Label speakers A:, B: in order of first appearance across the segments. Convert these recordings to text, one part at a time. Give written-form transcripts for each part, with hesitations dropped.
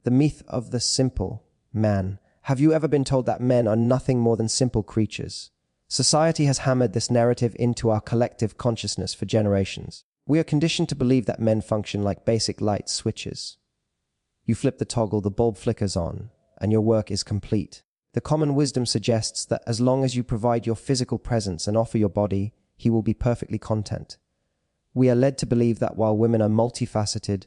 A: The myth of the simple man. Have you ever been told that men are nothing more than simple creatures? Society has hammered this narrative into our collective consciousness for generations. We are conditioned to believe that men function like basic light switches. You flip the toggle, the bulb flickers on, and your work is complete. The common wisdom suggests that as long as you provide your physical presence and offer your body, he will be perfectly content. We are led to believe that while women are multifaceted,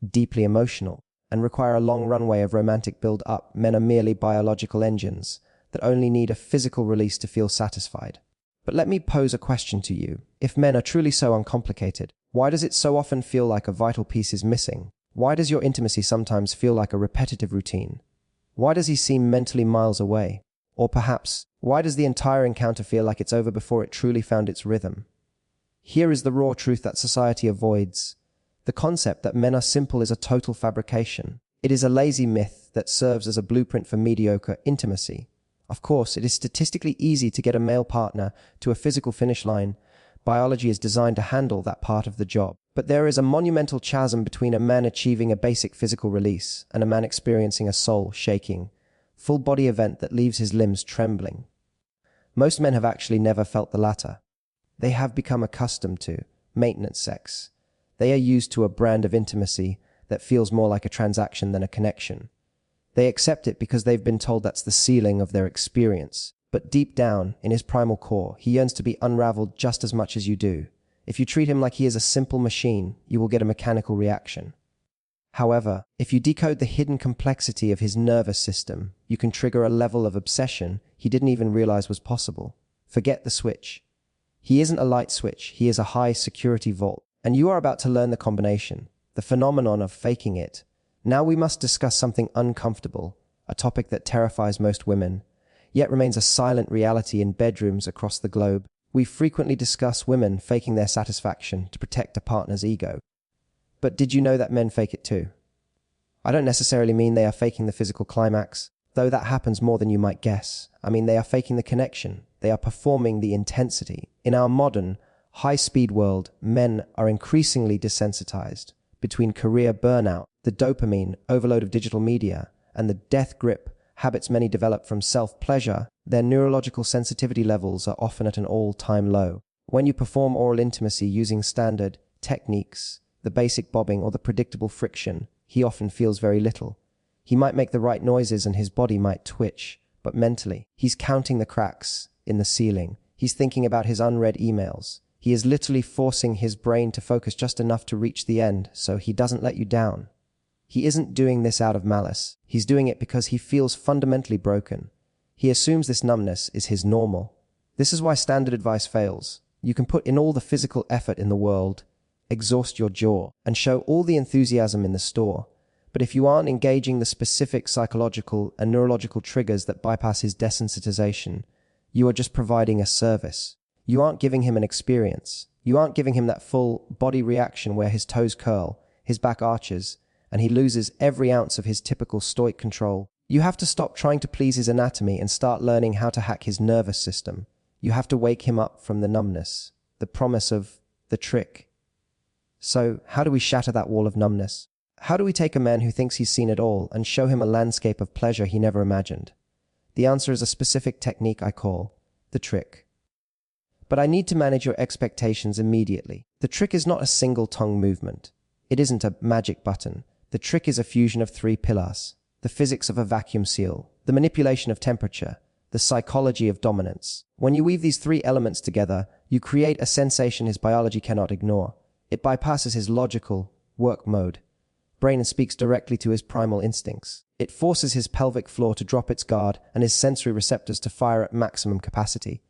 A: deeply emotional, and require a long runway of romantic build-up, men are merely biological engines that only need a physical release to feel satisfied. But let me pose a question to you. If men are truly so uncomplicated, why does it so often feel like a vital piece is missing? Why does your intimacy sometimes feel like a repetitive routine? Why does he seem mentally miles away? Or perhaps, why does the entire encounter feel like it's over before it truly found its rhythm? Here is the raw truth that society avoids. The concept that men are simple is a total fabrication. It is a lazy myth that serves as a blueprint for mediocre intimacy. Of course, it is statistically easy to get a male partner to a physical finish line. Biology is designed to handle that part of the job. But there is a monumental chasm between a man achieving a basic physical release and a man experiencing a soul-shaking, full-body event that leaves his limbs trembling. Most men have actually never felt the latter. They have become accustomed to maintenance sex. They are used to a brand of intimacy that feels more like a transaction than a connection. They accept it because they've been told that's the ceiling of their experience. But deep down, in his primal core, he yearns to be unraveled just as much as you do. If you treat him like he is a simple machine, you will get a mechanical reaction. However, if you decode the hidden complexity of his nervous system, you can trigger a level of obsession he didn't even realize was possible. Forget the switch. He isn't a light switch, he is a high-security vault. And you are about to learn the combination, the phenomenon of faking it. Now we must discuss something uncomfortable, a topic that terrifies most women, yet remains a silent reality in bedrooms across the globe. We frequently discuss women faking their satisfaction to protect a partner's ego. But did you know that men fake it too? I don't necessarily mean they are faking the physical climax, though that happens more than you might guess. I mean they are faking the connection. They are performing the intensity. In our modern, high-speed world, men are increasingly desensitized between career burnout, the dopamine overload of digital media, and the death grip habits many develop from self-pleasure. Their neurological sensitivity levels are often at an all-time low. When you perform oral intimacy using standard techniques, the basic bobbing or the predictable friction, he often feels very little. He might make the right noises and his body might twitch, but mentally, he's counting the cracks in the ceiling. He's thinking about his unread emails. He is literally forcing his brain to focus just enough to reach the end so he doesn't let you down. He isn't doing this out of malice. He's doing it because he feels fundamentally broken. He assumes this numbness is his normal. This is why standard advice fails. You can put in all the physical effort in the world, exhaust your jaw, and show all the enthusiasm in the store. But if you aren't engaging the specific psychological and neurological triggers that bypass his desensitization, you are just providing a service. You aren't giving him an experience. You aren't giving him that full body reaction where his toes curl, his back arches, and he loses every ounce of his typical stoic control. You have to stop trying to please his anatomy and start learning how to hack his nervous system. You have to wake him up from the numbness, the promise of the trick. So, how do we shatter that wall of numbness? How do we take a man who thinks he's seen it all and show him a landscape of pleasure he never imagined? The answer is a specific technique I call the trick. But I need to manage your expectations immediately. The trick is not a single tongue movement. It isn't a magic button. The trick is a fusion of three pillars: the physics of a vacuum seal, the manipulation of temperature, the psychology of dominance. When you weave these three elements together, you create a sensation his biology cannot ignore. It bypasses his logical work mode brain and speaks directly to his primal instincts. It forces his pelvic floor to drop its guard and his sensory receptors to fire at maximum capacity.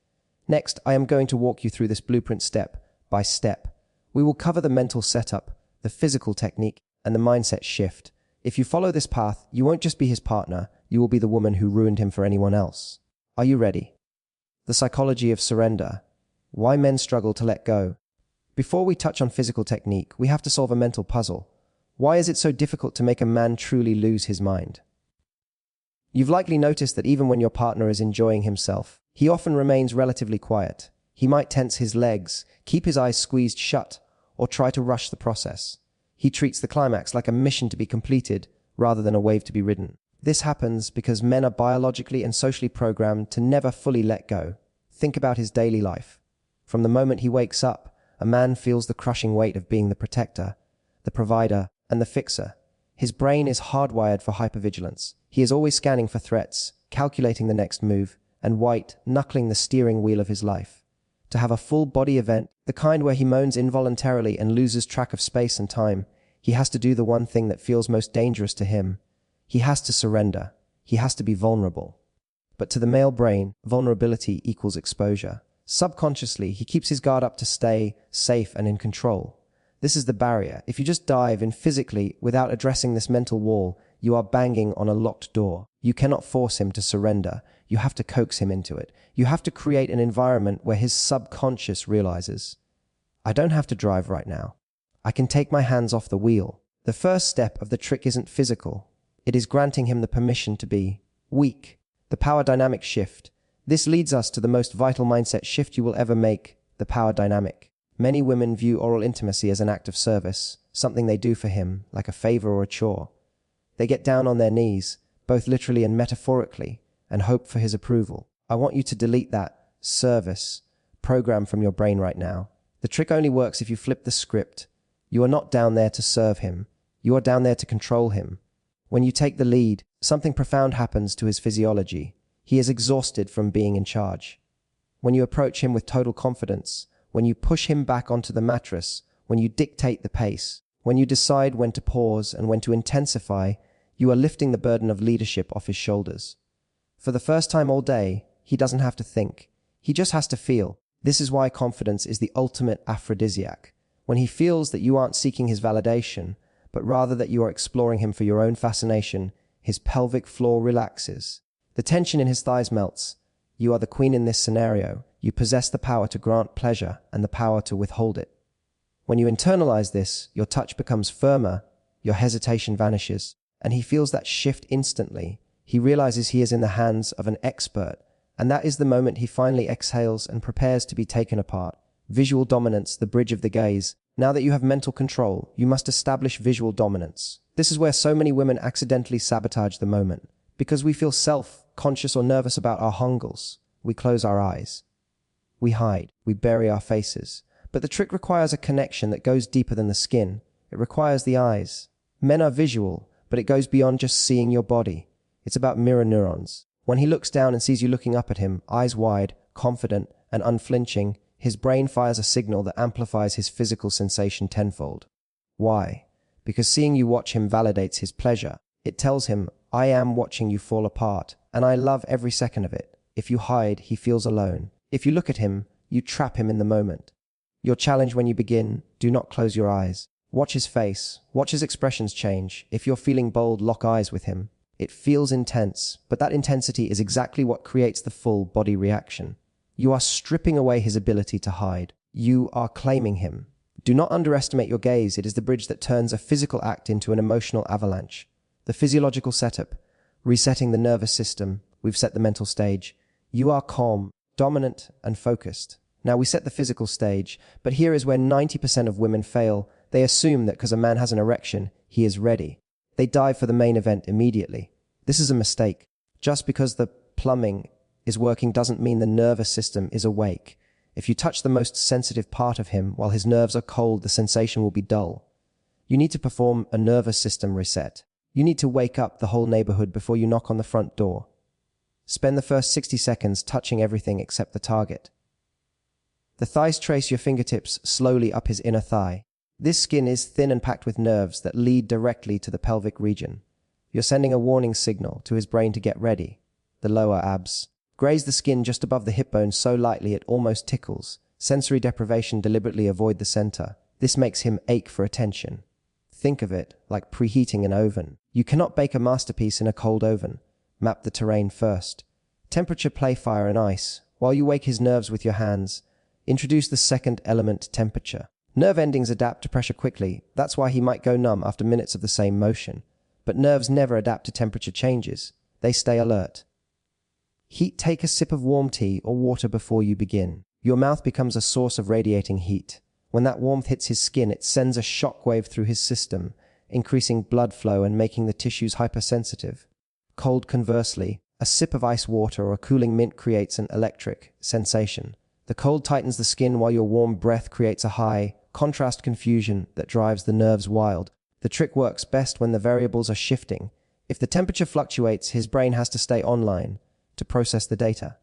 A: Next, I am going to walk you through this blueprint step by step. We will cover the mental setup, the physical technique, and the mindset shift. If you follow this path, you won't just be his partner, you will be the woman who ruined him for anyone else. Are you ready? The psychology of surrender. Why men struggle to let go. Before we touch on physical technique, we have to solve a mental puzzle. Why is it so difficult to make a man truly lose his mind? You've likely noticed that even when your partner is enjoying himself, he often remains relatively quiet. He might tense his legs, keep his eyes squeezed shut, or try to rush the process. He treats the climax like a mission to be completed, rather than a wave to be ridden. This happens because men are biologically and socially programmed to never fully let go. Think about his daily life. From the moment he wakes up, a man feels the crushing weight of being the protector, the provider, and the fixer. His brain is hardwired for hypervigilance. He is always scanning for threats, calculating the next move, and white-knuckling the steering wheel of his life. To have a full-body event, the kind where he moans involuntarily and loses track of space and time, he has to do the one thing that feels most dangerous to him. He has to surrender. He has to be vulnerable. But to the male brain, vulnerability equals exposure. Subconsciously, he keeps his guard up to stay safe and in control. This is the barrier. If you just dive in physically without addressing this mental wall, you are banging on a locked door. You cannot force him to surrender. You have to coax him into it. You have to create an environment where his subconscious realizes, I don't have to drive right now. I can take my hands off the wheel. The first step of the trick isn't physical. It is granting him the permission to be weak. The power dynamic shift. This leads us to the most vital mindset shift you will ever make, the power dynamic. Many women view oral intimacy as an act of service, something they do for him, like a favor or a chore. They get down on their knees, both literally and metaphorically, and hope for his approval. I want you to delete that service program from your brain right now. The trick only works if you flip the script. You are not down there to serve him. You are down there to control him. When you take the lead, something profound happens to his physiology. He is exhausted from being in charge. When you approach him with total confidence, when you push him back onto the mattress, when you dictate the pace, when you decide when to pause and when to intensify, you are lifting the burden of leadership off his shoulders. For the first time all day, he doesn't have to think. He just has to feel. This is why confidence is the ultimate aphrodisiac. When he feels that you aren't seeking his validation, but rather that you are exploring him for your own fascination, his pelvic floor relaxes. The tension in his thighs melts. You are the queen in this scenario. You possess the power to grant pleasure and the power to withhold it. When you internalize this, your touch becomes firmer, your hesitation vanishes, and he feels that shift instantly. He realizes he is in the hands of an expert, and that is the moment he finally exhales and prepares to be taken apart. Visual dominance, the bridge of the gaze. Now that you have mental control, you must establish visual dominance. This is where so many women accidentally sabotage the moment. Because we feel self-conscious or nervous about our hungles, we close our eyes. We hide. We bury our faces. But the trick requires a connection that goes deeper than the skin. It requires the eyes. Men are visual, but it goes beyond just seeing your body. It's about mirror neurons. When he looks down and sees you looking up at him, eyes wide, confident, and unflinching, his brain fires a signal that amplifies his physical sensation tenfold. Why? Because seeing you watch him validates his pleasure. It tells him, I am watching you fall apart, and I love every second of it. If you hide, he feels alone. If you look at him, you trap him in the moment. Your challenge when you begin, do not close your eyes. Watch his face. Watch his expressions change. If you're feeling bold, lock eyes with him. It feels intense, but that intensity is exactly what creates the full body reaction. You are stripping away his ability to hide. You are claiming him. Do not underestimate your gaze. It is the bridge that turns a physical act into an emotional avalanche. The physiological setup, resetting the nervous system. We've set the mental stage. You are calm, dominant, and focused. Now we set the physical stage, but here is where 90% of women fail. They assume that because a man has an erection, he is ready. They dive for the main event immediately. This is a mistake. Just because the plumbing is working doesn't mean the nervous system is awake. If you touch the most sensitive part of him while his nerves are cold, the sensation will be dull. You need to perform a nervous system reset. You need to wake up the whole neighborhood before you knock on the front door. Spend the first 60 seconds touching everything except the target. The thighs trace your fingertips slowly up his inner thigh. This skin is thin and packed with nerves that lead directly to the pelvic region. You're sending a warning signal to his brain to get ready. The lower abs. Graze the skin just above the hip bone so lightly it almost tickles. Sensory deprivation, deliberately avoid the center. This makes him ache for attention. Think of it like preheating an oven. You cannot bake a masterpiece in a cold oven. Map the terrain first. Temperature, play fire and ice. While you wake his nerves with your hands, introduce the second element, temperature. Nerve endings adapt to pressure quickly. That's why he might go numb after minutes of the same motion. But nerves never adapt to temperature changes. They stay alert. Heat. Take a sip of warm tea or water before you begin. Your mouth becomes a source of radiating heat. When that warmth hits his skin, it sends a shock wave through his system. increasing blood flow and making the tissues hypersensitive. Cold, conversely, a sip of ice water or cooling mint creates an electric sensation. The cold tightens the skin while your warm breath creates a high, contrast confusion that drives the nerves wild. The trick works best when the variables are shifting. If the temperature fluctuates, his brain has to stay online to process the data.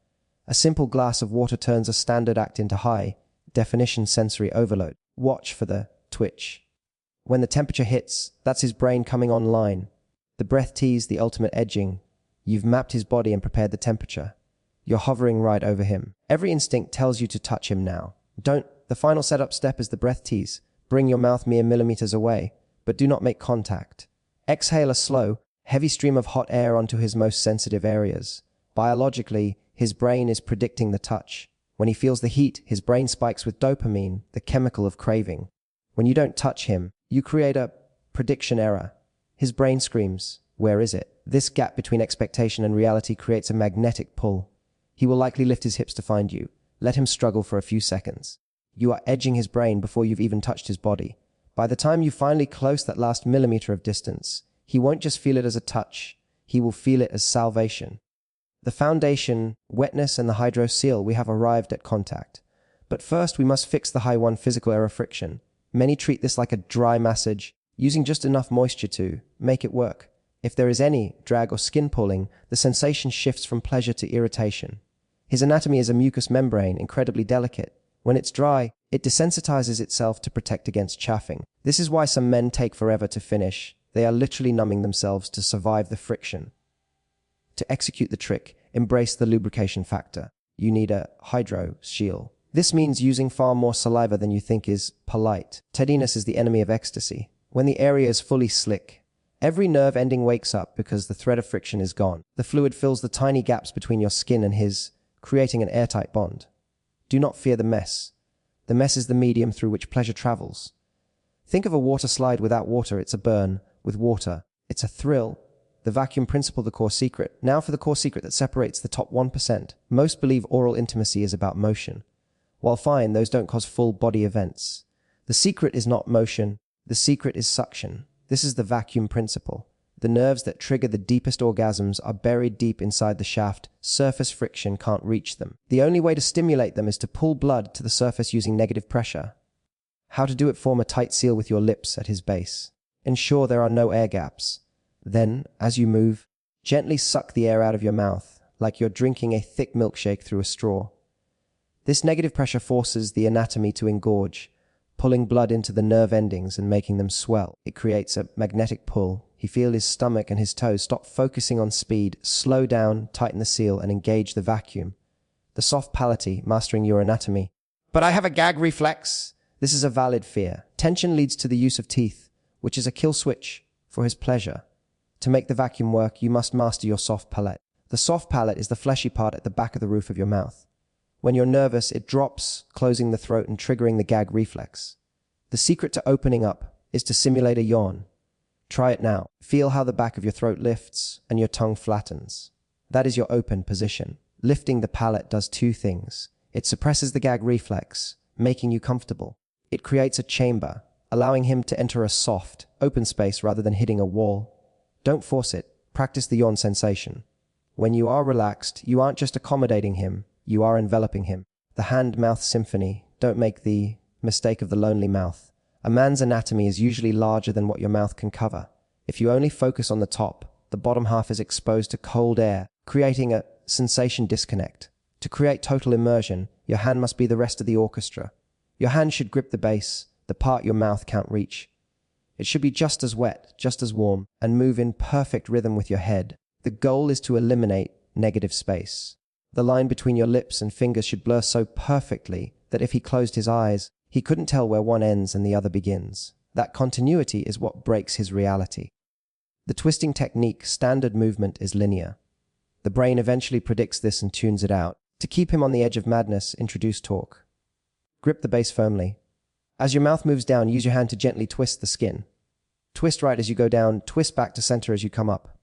A: A simple glass of water turns a standard act into high-definition sensory overload. Watch for the twitch. When the temperature hits, that's his brain coming online. The breath tease, the ultimate edging. You've mapped his body and prepared the temperature. You're hovering right over him. Every instinct tells you to touch him now. Don't. The final setup step is the breath tease. Bring your mouth mere millimeters away, but do not make contact. Exhale a slow, heavy stream of hot air onto his most sensitive areas. Biologically, his brain is predicting the touch. When he feels the heat, his brain spikes with dopamine, the chemical of craving. When you don't touch him, you create a prediction error. His brain screams, "Where is it?" This gap between expectation and reality creates a magnetic pull. He will likely lift his hips to find you. Let him struggle for a few seconds. You are edging his brain before you've even touched his body. By the time you finally close that last millimeter of distance, he won't just feel it as a touch, he will feel it as salvation. The foundation, wetness, and the hydro seal, we have arrived at contact. But first, we must fix the high one physical error friction. Many treat this like a dry massage, using just enough moisture to make it work. If there is any drag or skin pulling, the sensation shifts from pleasure to irritation. His anatomy is a mucous membrane, incredibly delicate. When it's dry, it desensitizes itself to protect against chafing. This is why some men take forever to finish. They are literally numbing themselves to survive the friction. To execute the trick, embrace the lubrication factor. You need a hydro seal. This means using far more saliva than you think is polite. Tediness is the enemy of ecstasy. When the area is fully slick, every nerve ending wakes up because the threat of friction is gone. The fluid fills the tiny gaps between your skin and his, creating an airtight bond. Do not fear the mess. The mess is the medium through which pleasure travels. Think of a water slide without water. It's a burn. With water, it's a thrill. The vacuum principle, the core secret. Now for the core secret that separates the top 1%. Most believe oral intimacy is about motion. While fine, those don't cause full body events. The secret is not motion. The secret is suction. This is the vacuum principle. The nerves that trigger the deepest orgasms are buried deep inside the shaft. Surface friction can't reach them. The only way to stimulate them is to pull blood to the surface using negative pressure. How to do it? Form a tight seal with your lips at his base. Ensure there are no air gaps. Then, as you move, gently suck the air out of your mouth, like you're drinking a thick milkshake through a straw. This negative pressure forces the anatomy to engorge, pulling blood into the nerve endings and making them swell. It creates a magnetic pull. He feels his stomach and his toes. Stop focusing on speed. Slow down, tighten the seal, and engage the vacuum. The soft palate, mastering your anatomy. But I have a gag reflex. This is a valid fear. Tension leads to the use of teeth, which is a kill switch for his pleasure. To make the vacuum work, you must master your soft palate. The soft palate is the fleshy part at the back of the roof of your mouth. When you're nervous, it drops, closing the throat and triggering the gag reflex. The secret to opening up is to simulate a yawn. Try it now. Feel how the back of your throat lifts and your tongue flattens. That is your open position. Lifting the palate does two things. It suppresses the gag reflex, making you comfortable. It creates a chamber, allowing him to enter a soft, open space rather than hitting a wall. Don't force it. Practice the yawn sensation. When you are relaxed, you aren't just accommodating him, you are enveloping him. The hand-mouth symphony. Don't make the mistake of the lonely mouth. A man's anatomy is usually larger than what your mouth can cover. If you only focus on the top, the bottom half is exposed to cold air, creating a sensation disconnect. To create total immersion, your hand must be the rest of the orchestra. Your hand should grip the bass, the part your mouth can't reach. It should be just as wet, just as warm, and move in perfect rhythm with your head. The goal is to eliminate negative space. The line between your lips and fingers should blur so perfectly that if he closed his eyes, he couldn't tell where one ends and the other begins. That continuity is what breaks his reality. The twisting technique, standard movement, is linear. The brain eventually predicts this and tunes it out. To keep him on the edge of madness, introduce torque. Grip the base firmly. As your mouth moves down, use your hand to gently twist the skin. Twist right as you go down, twist back to center as you come up.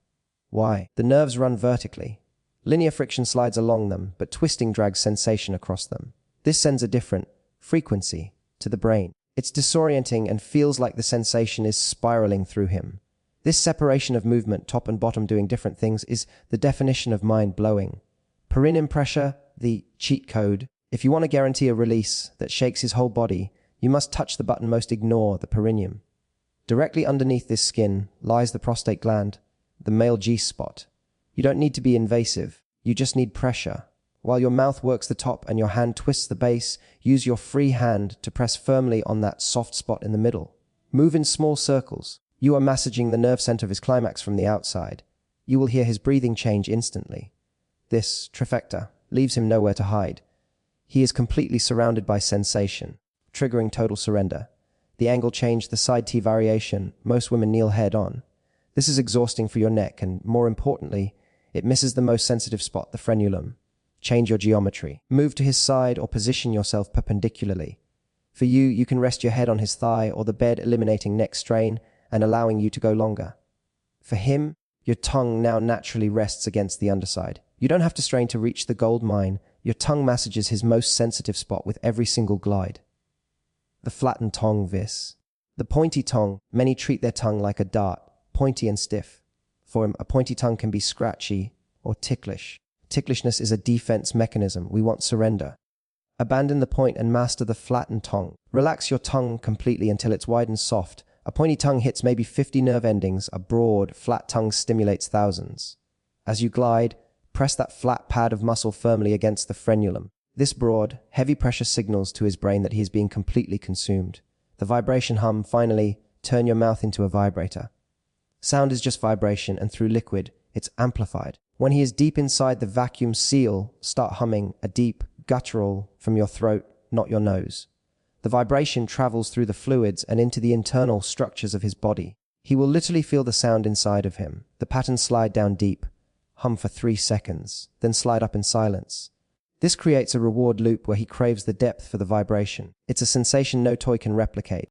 A: Why? The nerves run vertically. Linear friction slides along them, but twisting drags sensation across them. This sends a different frequency to the brain. It's disorienting and feels like the sensation is spiraling through him. This separation of movement, top and bottom doing different things, is the definition of mind-blowing. Perineum pressure, the cheat code. If you want to guarantee a release that shakes his whole body, you must touch the button most ignore the perineum. Directly underneath this skin lies the prostate gland, the male G-spot. You don't need to be invasive, you just need pressure. While your mouth works the top and your hand twists the base, use your free hand to press firmly on that soft spot in the middle. Move in small circles. You are massaging the nerve center of his climax from the outside. You will hear his breathing change instantly. This trifecta leaves him nowhere to hide. He is completely surrounded by sensation, triggering total surrender. The angle change, the side T variation, most women kneel head on. This is exhausting for your neck and, more importantly, it misses the most sensitive spot, the frenulum. Change your geometry. Move to his side or position yourself perpendicularly. For you, you can rest your head on his thigh or the bed, eliminating neck strain and allowing you to go longer. For him, your tongue now naturally rests against the underside. You don't have to strain to reach the gold mine. Your tongue massages his most sensitive spot with every single glide. The flattened tongue vis. The pointy tongue, many treat their tongue like a dart, pointy and stiff. For him, a pointy tongue can be scratchy or ticklish. Ticklishness is a defense mechanism. We want surrender. Abandon the point and master the flattened tongue. Relax your tongue completely until it's wide and soft. A pointy tongue hits maybe 50 nerve endings. A broad, flat tongue stimulates thousands. As you glide, press that flat pad of muscle firmly against the frenulum. This broad, heavy pressure signals to his brain that he is being completely consumed. The vibration hum, finally, turn your mouth into a vibrator. Sound is just vibration, and through liquid, it's amplified. When he is deep inside the vacuum seal, start humming a deep, guttural from your throat, not your nose. The vibration travels through the fluids and into the internal structures of his body. He will literally feel the sound inside of him. The pattern slide down deep, hum for 3 seconds, then slide up in silence. This creates a reward loop where he craves the depth for the vibration. It's a sensation no toy can replicate.